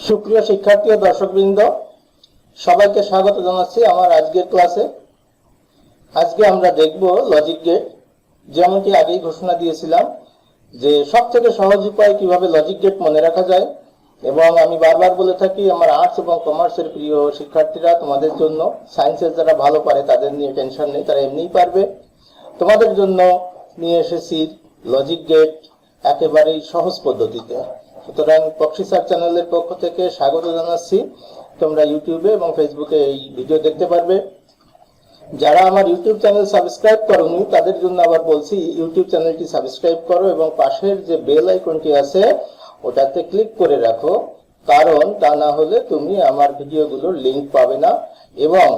সুপ্রিয় শিক্ষার্থী ও দর্শকবৃন্দ, সবাইকে স্বাগত জানাচ্ছি আমার আজকের ক্লাসে। আজকে আমরা দেখব লজিক গেট। যেমনটি আগেই ঘোষণা দিয়েছিলাম যে সবথেকে সহজ উপায় কিভাবে লজিক গেট মনে রাখা যায়, এবং আমি বারবার বলে থাকি আমার আর্টস এবং কমার্সের প্রিয় শিক্ষার্থীরা, তোমাদের জন্য সায়েন্সের যারা ভালো পারে তাদের নিয়ে টেনশন নেই, তারা এমনিই পারবে। তোমাদের জন্য নিয়ে এসেছি লজিক গেট একেবারেই সহজ পদ্ধতিতে। সুতরাং পক্ষী স্যার চ্যানেলের পক্ষ থেকে স্বাগত জানাচ্ছি। তোমরা ইউটিউবে এবং ফেসবুকে এই ভিডিও দেখতে পারবে। যারা আমার ইউটিউব চ্যানেল সাবস্ক্রাইব করোনি তাদের জন্য আবার বলছি, ইউটিউব চ্যানেলটি সাবস্ক্রাইব করো এবং পাশের যে বেল আইকনটি আছে ওটাতে ক্লিক করে রাখো, কারণ তা না হলে তুমি আমার ভিডিওগুলোর লিংক পাবে না। এবং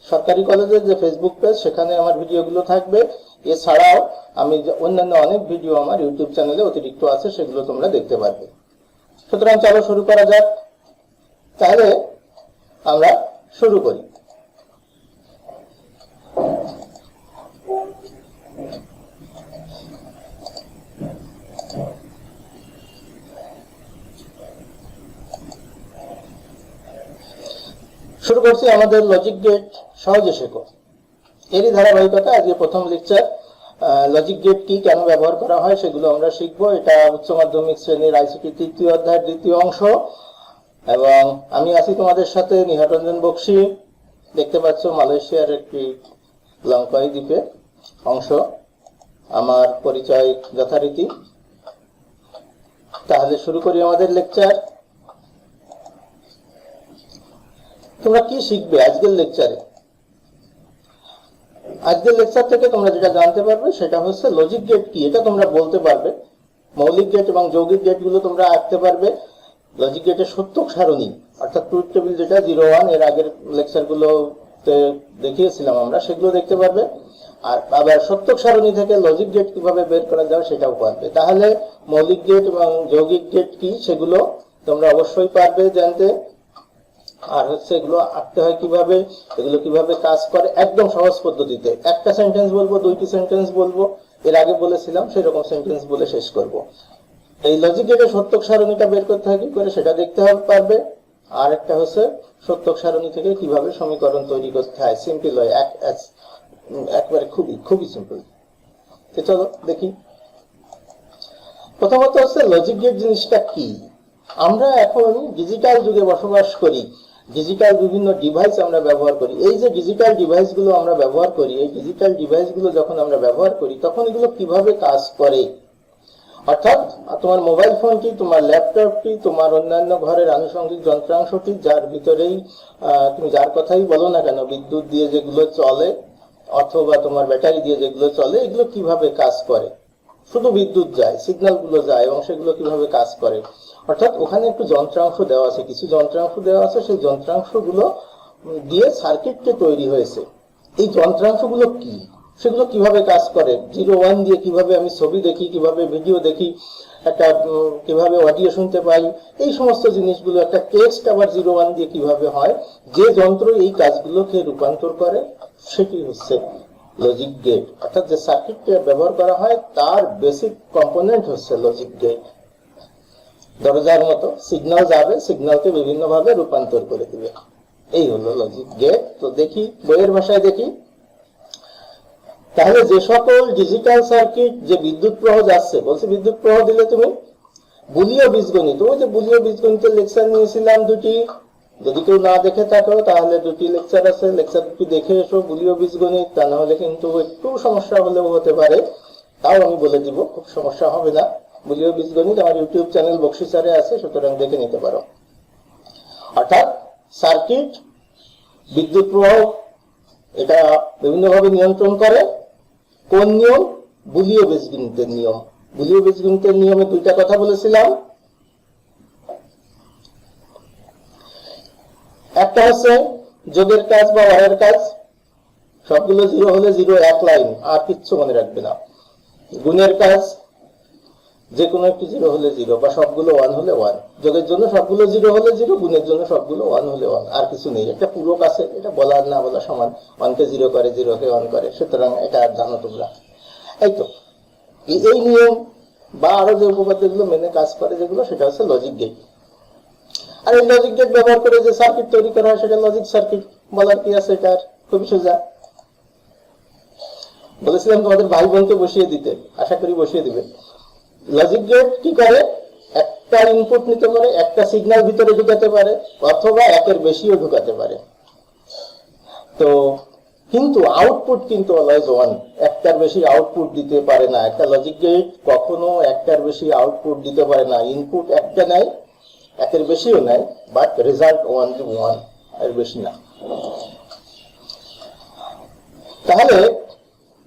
সরকারি কলেজের যে ফেসবুক পেজ সেখানে আমার ভিডিওগুলো থাকবে। এছাড়াও আমি অন্যান্য অনেক ভিডিও আমার ইউটিউব চ্যানেলে অতিরিক্ত আছে, সেগুলো তোমরা দেখতে পারবে। সুতরাং চলো শুরু করা যাক। তাহলে আমরা শুরু করি। শুরু করছি আমাদের লজিক গেট সহজে শেখো এরই ধারাবাহিকতা। আজকে প্রথম লেকচার। লজিক গেট কি, কেন ব্যবহার করা হয় সেগুলো আমরা শিখবো। এটা উচ্চ মাধ্যমিক শ্রেণীর আইসিটি তৃতীয় অধ্যায়ের দ্বিতীয় অংশ, এবং আমি আছি তোমাদের সাথে নিহার রঞ্জন বক্সী। দেখতে পাচ্ছ মালয়েশিয়ার একটি লঙ্কাই দ্বীপের অংশ। আমার পরিচয় যথারীতি। তাহলে শুরু করি আমাদের লেকচার। তোমরা কি শিখবে আজকের লেকচারে? আজকের লেকচার থেকে তোমরা যেটা জানতে পারবে সেটা হচ্ছে লজিক গেট কি, এটা তোমরা বলতে পারবে। মৌলিক গেট এবং যৌগিক গেট গুলো তোমরা আঁকতে পারবে। লজিক গেটের সত্যক সারণী অর্থাৎ ট্রুথ টেবিল, যেটা 01 এর আগের লেকচার গুলোতে দেখিয়েছিলাম আমরা, সেগুলো দেখতে পারবে। আর আবার সত্যক সারণী থেকে লজিক গেট কিভাবে বের করা যায় সেটাও পারবে। তাহলে মৌলিক গেট এবং যৌগিক গেট কি সেগুলো তোমরা অবশ্যই পারবে জানতে। আর হচ্ছে এগুলো আঁকতে হয় কিভাবে, এগুলো কিভাবে কাজ করে একদম সহজ পদ্ধতিতে। একটা সেন্টেন্স বলবো, দুইটি সেন্টেন্স বলবো, এর আগে বলেছিলাম সেরকম সেন্টেন্স বলে শেষ করব। এই লজিক গেটের সত্যক সারণীটা বের করতে হয় কি করে সেটা দেখতে পারবে। আর একটা হচ্ছে সত্যক সারণী থেকে কিভাবে সমীকরণ তৈরি করতে হয়, সিম্পল হয়, একবারে খুবই খুবই সিম্পল। তো চলো দেখি। প্রথমত হচ্ছে লজিক গেট জিনিসটা কি। আমরা এখন ডিজিটাল যুগে বসবাস করি, ডিজিটাল বিভিন্ন ডিভাইস আমরা ব্যবহার করি। এই যে ডিজিটাল ডিভাইসগুলো আমরা ব্যবহার করি, এই ডিজিটাল ডিভাইসগুলো যখন আমরা ব্যবহার করি তখন এগুলো কিভাবে কাজ করে। অর্থাৎ তোমার মোবাইল ফোনটি, তোমার ল্যাপটপটি, তোমার অন্যান্য ঘরের আনুষঙ্গিক যন্ত্রাংশটি, যার ভিতরেই তুমি যার কথাই বলো না কেন, বিদ্যুৎ দিয়ে যেগুলো চলে অথবা তোমার ব্যাটারি দিয়ে যেগুলো চলে, এগুলো কিভাবে কাজ করে। শুধু বিদ্যুৎ যায়, সিগন্যাল গুলো যায়, এবং সেগুলো কিভাবে কাজ করে। অর্থাৎ ওখানে একটু যন্ত্রাংশ দেওয়া আছে, কিছু যন্ত্রাংশ দেওয়া আছে, সেই যন্ত্রাংশগুলো দিয়ে সার্কিটটি তৈরি হয়েছে। এই যন্ত্রাংশগুলো কি, সেগুলো কিভাবে কাজ করে, 01 দিয়ে কিভাবে আমি ছবি দেখি, কিভাবে ভিডিও দেখি, একটা কিভাবে অডিও শুনতে পাই, এই সমস্ত জিনিসগুলো, একটা টেক্সট আবার 01 দিয়ে কিভাবে হয়, যে যন্ত্র এই কাজগুলোকে রূপান্তর করে সেটি হচ্ছে লজিক গেট। অর্থাৎ যে সার্কিটটি ব্যবহার করা হয় তার বেসিক কম্পোনেন্ট হচ্ছে লজিক গেট। দরজার মতো সিগন্যাল যাবে, সিগন্যালকে বিভিন্ন ভাবে রূপান্তর করে দিবে, এই হলো লজিক গেট। তো দেখি বইয়ের ভাষায় দেখি। তাহলে যে সকল ডিজিটাল সার্কিট, যে বিদ্যুৎ প্রবাহ যাচ্ছে, বলছে বিদ্যুৎ প্রবাহ দিলে তুমি বুলীয় বীজগণিত, ওই যে বুলীয় বীজগণিতের লেকচার নিয়েছিলাম দুটি, যদি কেউ না দেখে থাকো তাহলে দুটি লেকচার আছে, লেকচার দুটি দেখে এসো। বুলীয় বীজগণিত, তা না হলে কিন্তু একটু সমস্যা হলেও হতে পারে, তাও আমি বলে দিব, খুব সমস্যা হবে না। বুলীয় বীজগণিত আমার ইউটিউব চ্যানেল বক্সী স্যারে আছে, সুতরাং দেখে নিতে পারো। অর্থাৎ সার্কিট, বিদ্যুৎ প্রবাহ, এটা বিভিন্নভাবে নিয়ন্ত্রণ করে। কোন নিয়ম? বুলীয় বীজগণিতের নিয়ম। বুলীয় বীজগণিতের নিয়মে দুইটা কথা বলেছিলাম। একটা হচ্ছে যোগের কাজ বা হরের কাজ, সবগুলো 0 হলে 0, এক লাইন, আর কিচ্ছু মনে রাখবে না। গুণের কাজ, যে কোনো একটি 0 হলে 0, বা সবগুলো 1 হলে 1। যোগের জন্য সবগুলো 0 হলে 0, গুণের জন্য সবগুলো 1 হলে 1, আর কিছু নেই। একটা পূরক আছে, এটা বলা আর না বলা সমান, 1 কে 0 করে, 0 কে 1 করে, সুতরাং এটা আর জানো তোমরা। এই তো এই নিয়ম বা আরো যে উপপাদ্যগুলো মেনে কাজ করে যেগুলো, সেটা হচ্ছে লজিক গেট। আর এই লজিক গেট ব্যবহার করে যে সার্কিট তৈরি করা হয় সেটা লজিক সার্কিট, বলার কি আছে, এটা খুবই সোজা। বলেছিলাম তোমাদের ভাই বোনকে বসিয়ে দিতে, আশা করি বসিয়ে দিবে। লজিক গেট কি করে, একটা ইনপুট নিতে পারে, একটা সিগন্যাল ভিতরে ঢুকাতে পারে, অথবা একের বেশিও ঢুকাতে পারে। তো কিন্তু আউটপুট কিন্তু অলওয়েজ ওয়ান, একটার বেশি আউটপুট দিতে পারে না। একটা লজিক গেট কখনো একটার বেশি আউটপুট দিতে পারে না। ইনপুট একটা নেয়, একের বেশিও নেয়, বাট রেজাল্ট ওয়ানলি ওয়ান, এর বেশি না। তাহলে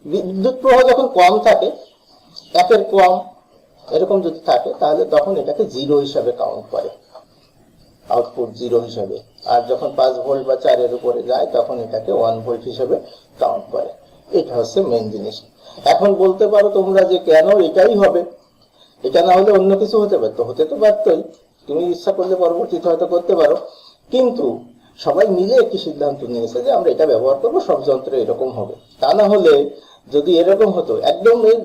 বিদ্যুৎ প্রবাহ যখন কম থাকে, একের কম এরকম যদি থাকে, তাহলে তখন এটাকে জিরো হিসাবে কাউন্ট করে, আউটপুট জিরো হিসাবে। আর যখন 5 ভোল্ট বা 4-এর উপরে যায় তখন এটাকে 1 ভোল্ট হিসাবে কাউন্ট করে। এটা হচ্ছে মেইন জিনিস। এখন বলতে পারো তোমরা যে কেন এটাই হবে, এটা না হলে অন্য কিছু হতে পারতো, হতে তো পারতোই, তুমি ইচ্ছা করলে পরবর্তীতে হয়তো করতে পারো। কিন্তু সবাই মিলে একটি সিদ্ধান্ত নিয়েছে যে আমরা এটা ব্যবহার করবো, সব যন্ত্রে এরকম হবে। তা না হলে যদি এরকম হতো, একদম এই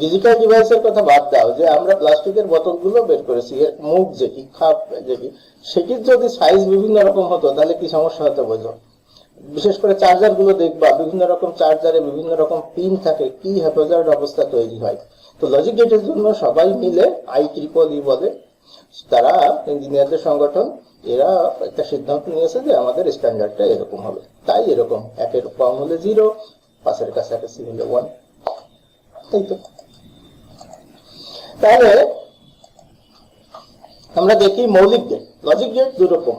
ডিজিটাল ডিভাইসের কথা বাদ দাও, যে আমরা প্লাস্টিকের বোতলগুলো বের করেছি, এর মুখ যেটি, খাপ যেটি, সেটির যদি সাইজ বিভিন্ন রকম হতো তাহলে কি সমস্যা হতো বোঝো। বিশেষ করে চার্জার গুলো দেখবা, বিভিন্ন রকম চার্জারে বিভিন্ন রকম পিন থাকে, কি হ্যাজার্ড অবস্থা তৈরি হয়। তো লজিক গেটের জন্য সবাই মিলে IEEE বলে, তারা ইঞ্জিনিয়ারদের সংগঠন, এরা একটা সিদ্ধান্ত নিয়েছে যে আমাদের স্ট্যান্ডার্ডটা এরকম হবে। তাই এরকম, একের কম হলে 0, 5-এর কাছাকাছি হলে 1, তাই তো। তাহলে আমরা দেখি মৌলিক গেট। লজিক গেট দুই রকম,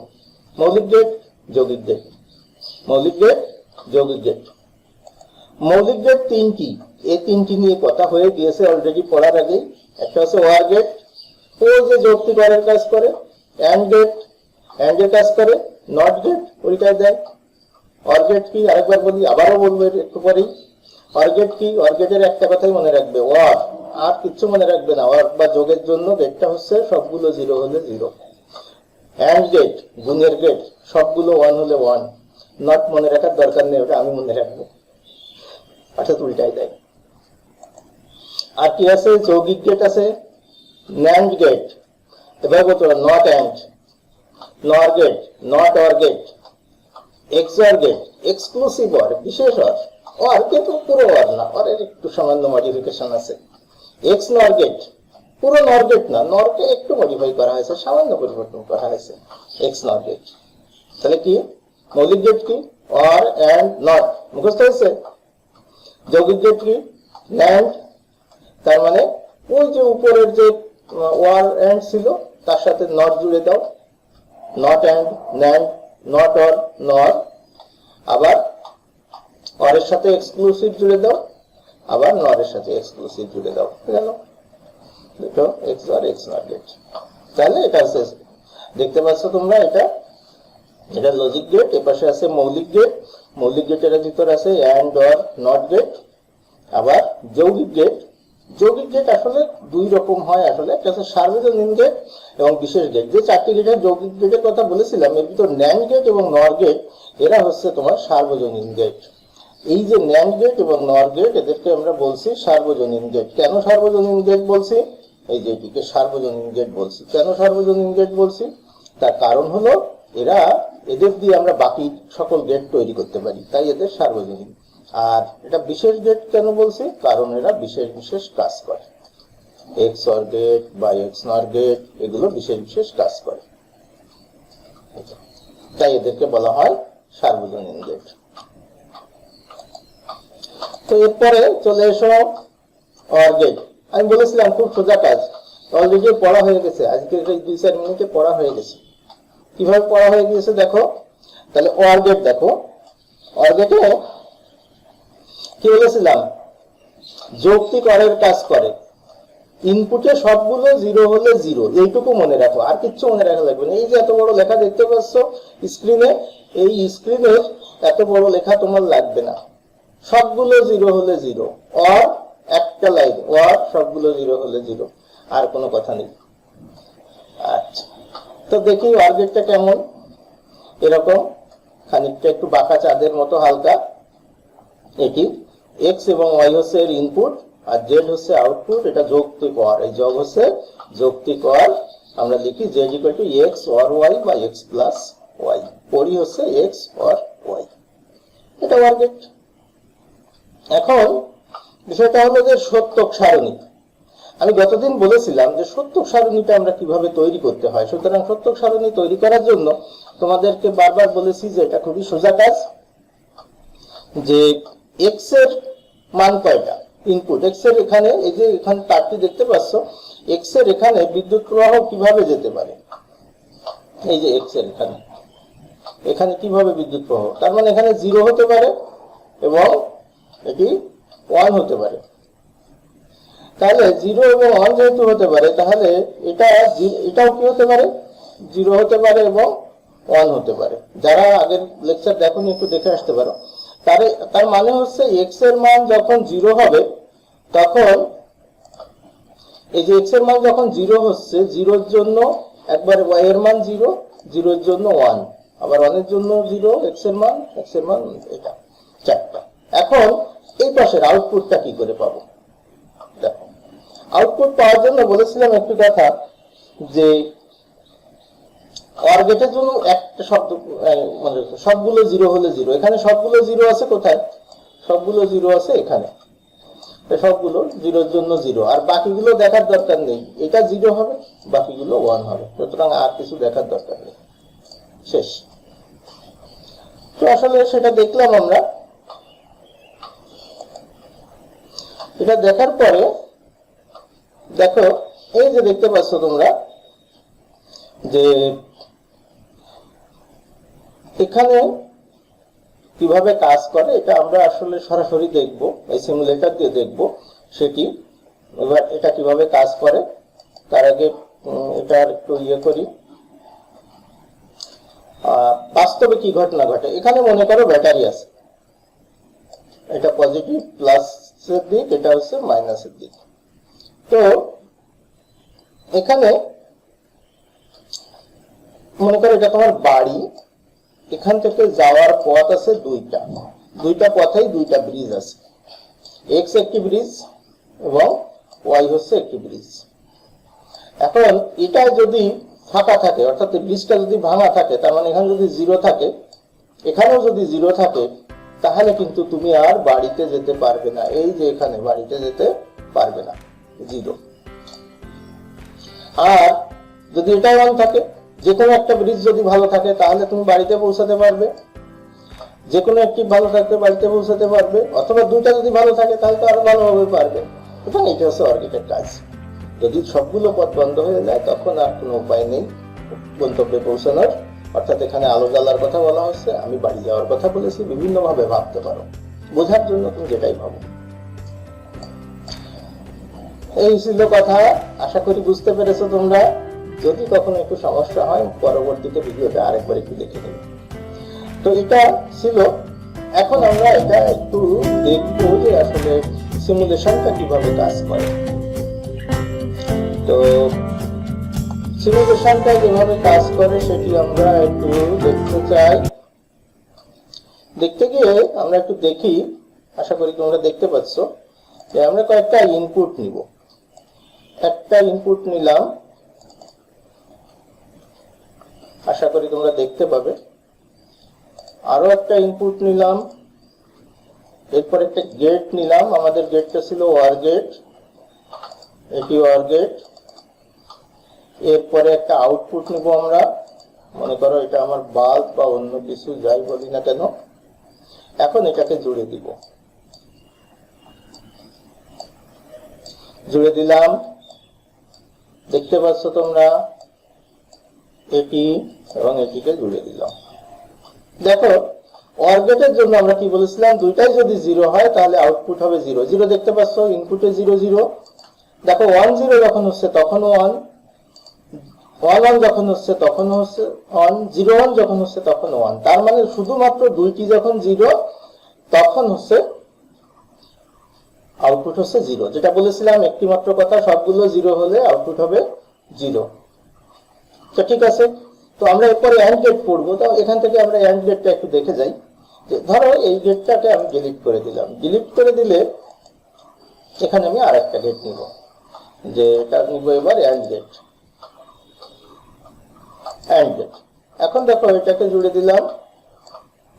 মৌলিক গেট, যৌগিক গেট। মৌলিক গেট, যৌগিক গেট। মৌলিক গেট তিনটি, এই তিনটি নিয়ে কথা হয়ে গিয়েছে অলরেডি পড়ার আগেই। একটা হচ্ছে ওয়ার গেট, ও যে যৌক্তিক ওয়ারের কাজ করে। অ্যান্ড গেট, অ্যান্ড এর কাজ করে। নট গেট, ওইটাই দেয়। অর গেট কি, আরেকবার বলি, আবারও বলবো একটু পরেই। অর গেট কি, অর গেটের একটা কথাই মনে রাখবে, ওয়ার, আর কিচ্ছু মনে রাখবে না। ওয়ার বা যোগের জন্য গেটটা হচ্ছে সবগুলো 0 হলে 0। অ্যান্ড গেট, গুণের গেট, সবগুলো 1 হলে 1। নট মনে রাখার দরকার নেই, ওটা আমি মনে রাখবো, অর্থাৎ উল্টাই দেয়। আর কি আছে, যৌগিক গেট আছে। ন্যান্ড গেট, এবার বলতো NOT AND, NOR gate, NOT OR gate, XOR gate, exclusive OR, বিশেষ অর, অর কিন্তু পুরো অর না, অরের একটু সামান্য মডিফিকেশন আছে। এক্স নর গেট, পুরো নর গেট না, নরকে একটু মডিফাই করা হয়েছে, সামান্য পরিবর্তন করা হয়েছে, এক্স নর গেট। তাহলে কি মৌলিক গেট কি, অর অ্যান্ড নট, মুখস্থ হয়েছে। যৌগিক গেট কি, ন্যান্ড, তার মানে ওই যে উপরের যে ওয়ার অ্যান্ড ছিল তার সাথে নট জুড়ে দাও, not and, NAND, not or, নর। আবার অরের সাথে এক্সক্লুসিভ জুড়ে দাও, আবার নরের সাথে এক্সক্লুসিভ জুড়ে দাও, গেল দুটো X or X not gate. তাহলে এটা আছে, দেখতে পাচ্ছ তোমরা, এটা লজিক গেট। এপাশে আছে মৌলিক গেট, মৌলিক গেটের ভিতর আছে অ্যান্ড অর নট গেট। আবার যৌগিক গেট, যৌগিক গেট আসলে দুই রকম হয় আসলে, একটা হচ্ছে সার্বজনীন গেট এবং বিশেষ গেট। যে 4টি গেটের যৌগিক গেটের কথা বলেছিলাম, এর ভিতর ন্যান্ড গেট এবং নর গেট, এরা হচ্ছে তোমার সার্বজনীন গেট। এই যে ন্যান্ড গেট এবং নর গেট, এদেরকে আমরা বলছি সার্বজনীন গেট। কেন সার্বজনীন গেট বলছি, এই যে এটিকে সার্বজনীন গেট বলছি। কেন সার্বজনীন গেট বলছি, তার কারণ হলো এদের দিয়ে আমরা বাকি সকল গেট তৈরি করতে পারি, তাই এদের সার্বজনীন। আর এটা বিশেষ গেট কেন বলছি, কারণ এরা বিশেষ বিশেষ কাজ করে। এক্স অর গেট বা এক্স নর গেট, এগুলো বিশেষ বিশেষ কাজ করে, তাই এদেরকে বলা হয় সার্বজনীন গেট। তো এরপরে চলে এসো অর গেট। আমি বলেছিলাম খুব সোজা কাজ, অলরেডি পড়া হয়ে গেছে, আজকে 2-4 মিনিটে পড়া হয়ে গেছে। কিভাবে পড়া হয়ে গিয়েছে দেখো। তাহলে অর গেট দেখো, অর গেটে কি বলেছিলাম, যৌক্তিক অরের কাজ করে। ইনপুটে সবগুলো 0 হলে 0, এইটুকু মনে রাখো, আর কিচ্ছু মনে রাখা লাগবে না। এই যে এত বড় লেখা দেখতে পাচ্ছ স্ক্রিনে, এই স্ক্রিনের এত বড় লেখা তোমার লাগবে না। সবগুলো 0 হলে 0, অর একটা লাইন, অর সবগুলো 0 হলে 0, আর কোনো কথা নেই। আচ্ছা, তো দেখি অর গেটটা কেমন। এরকম খানিকটা একটু বাঁকা চাঁদের মতো হালকা। এটি এক্স এবং ওয়াই হচ্ছে এর ইনপুট, আর জেড হচ্ছে আউটপুট। এটা যৌক্তিক অর, এই যোগ হচ্ছে যৌক্তিক অর, আমরা লিখি z equal to x or y বা x প্লাস y, পরি হচ্ছে x অর y, এটা ওয়ার গেট। এখন বিষয়টা হলো যে সত্যক সারণী। আমি গতদিন বলেছিলাম যে সত্যক সারণীটা আমরা কিভাবে তৈরি করতে হয়। সুতরাং সত্যক সারণী তৈরি করার জন্য তোমাদেরকে বারবার বলেছি যে এটা খুবই সোজা কাজ, যে x এর মান কয়টা ইনপুট, x এর এখানে এই যে এখানে তারটি দেখতে পাচ্ছ, x এর এখানে বিদ্যুৎ প্রবাহ কিভাবে যেতে পারে, এই যে x এর এখানে এখানে কিভাবে বিদ্যুৎ প্রবাহ, তার মানে এখানে 0 হতে পারে এবং এটি 1 হতে পারে। তাহলে 0 এবং 1 যেহেতু হতে পারে, তাহলে এটাও কি হতে পারে, 0 হতে পারে এবং 1 হতে পারে। যারা আগের লেকচার দেখোনি একটু দেখে আসতে পারো। তার মানে হচ্ছে x এর মান যখন 0 হবে, তখন এই যে x এর মান যখন 0 হচ্ছে, 0 এর জন্য একবার y এর মান 0, 0 এর জন্য 1, আবার 1 এর জন্য 0, x এর মান এটা চারটা। এখন এই পাশের আউটপুটটা কি করে পাবো? দেখো, আউটপুট পাওয়ার জন্য বলেছিলাম একটু কথা, যে অর গেটের জন্য একটা শব্দ মানে সবগুলো 0 হলে 0, এখানে সবগুলো 0 আছে কোথায়, সবগুলো 0 আছে এখানে, সবগুলো 0 এর জন্য 0, আর বাকিগুলো দেখার দরকার নেই, এটা 0 হবে বাকিগুলো 1 হবে, সুতরাং আর কিছু দেখার দরকার নেই, শেষ। তো আসলে সেটা দেখলাম আমরা। এটা দেখার পরে দেখো, এই যে দেখতে পাচ্ছ তোমরা যে এখানে কিভাবে কাজ করে, এটা আমরা আসলে সরাসরি দেখব, এই সিমুলেটর দিয়ে দেখব সেটি। এবার এটা কিভাবে কাজ করে তার আগে এটার একটু ইয়ে করি, বাস্তবে কি ঘটনা ঘটে। এখানে মনে করো ব্যাটারি আছে, এটা পজিটিভ প্লাসের দিক, এটা হচ্ছে মাইনাসের দিক। তো এখানে মনে করো এটা তোমার বাড়ি, এখান থেকে যাওয়ার পথ আছে দুইটা পথেই দুইটা ব্রিজ আছে, x একটি ব্রিজ এবং y হচ্ছে একটি ব্রিজ। এখন এটা যদি ফাঁকা থাকে, অর্থাৎ ব্রিজটা যদি ভাঙা থাকে, তার মানে এখানে যদি 0 থাকে, এখানেও যদি 0 থাকে, তাহলে কিন্তু তুমি আর বাড়িতে যেতে পারবে না। এই যে এখানে বাড়িতে যেতে পারবে না, 0। আর যদি এটা 1 থাকে, যে কোনো একটা ব্রিজ যদি ভালো থাকে, তাহলে তুমি বাড়িতে পৌঁছাতে পারবে, যে কোনো একটি ভালো থাকতে বাড়িতে পৌঁছাতে পারবে, অথবা দুইটা যদি ভালো থাকে তাহলে তো আরো ভালোভাবে পারবে। এবং এটা হচ্ছে অর্কিটের কাজ। যদি সবগুলো পথ বন্ধ হয়ে যায়, তখন আর কোনো উপায় নেই গন্তব্যে পৌঁছানোর। অর্থাৎ এখানে আলো জ্বালার কথা বলা হচ্ছে, আমি বাড়ি যাওয়ার কথা বলেছি, বিভিন্ন ভাবে ভাবতে পারো, বোঝার জন্য তুমি যেটাই ভাবো। এই ছিল কথা, আশা করি বুঝতে পেরেছো তোমরা। যদি কখনো একটু সমস্যা হয়, পরবর্তীতে ভিডিওটা আরেকবার একটু দেখে নেবে। তো এটা ছিল, এখন আমরা এটা একটু দেখবো যে আসলে সিমুলেশনটা কিভাবে কাজ করে। তো সিমুলেশনটা যেভাবে কাজ করে সেটি আমরা একটু দেখতে চাই। দেখতে গিয়ে আমরা একটু দেখি, আশা করি তোমরা দেখতে পাচ্ছ যে আমরা কয়েকটা ইনপুট নিব। একটা ইনপুট নিলাম, আশা করি তোমরা দেখতে পাবে। আরো একটা ইনপুট নিলাম, এরপর একটা গেট নিলাম, আমাদের গেটটা ছিল ওয়ার গেট, এটি ওয়ার গেট। এরপরে একটা আউটপুট নিব আমরা, মনে করো এটা আমার বাল্ব বা অন্য কিছু যাই বলি না কেন। এখন এটাকে জুড়ে দিব, জুড়ে দিলাম, দেখতে পাচ্ছ তোমরা এটি এবং এটিকে জুড়ে দিলাম। দেখো OR গেটের জন্য আমরা কি বলেছিলাম, দুইটাই যদি 0 হয় তাহলে আউটপুট হবে 0 0। দেখতে পাচ্ছ ইনপুটে 0 0। দেখো 1 0 যখন হচ্ছে তখনও 1, 1 1 যখন হচ্ছে তখনও হচ্ছে 1, 0 1 যখন হচ্ছে তখনও 1। তার মানে শুধুমাত্র দুইটি যখন 0 তখন হচ্ছে আউটপুট হচ্ছে 0। যেটা বলেছিলাম একটি মাত্র কথা, সবগুলো 0 হলে আউটপুট হবে 0। তো ঠিক আছে, তো আমরা এরপরে অ্যান্ড গেট পড়বো। তো এখান থেকে আমরা অ্যান্ড গেটটা একটু দেখে যাই। যে ধরো এই গেটটাকে আমি ডিলিট করে দিলাম, ডিলিট করে দিলে এখানে আমি আরেকটা গেট নিব, যে এটা নিব এবার অ্যান্ড গেট। And gate. এখন দেখো এটাকে জুড়ে দিলাম,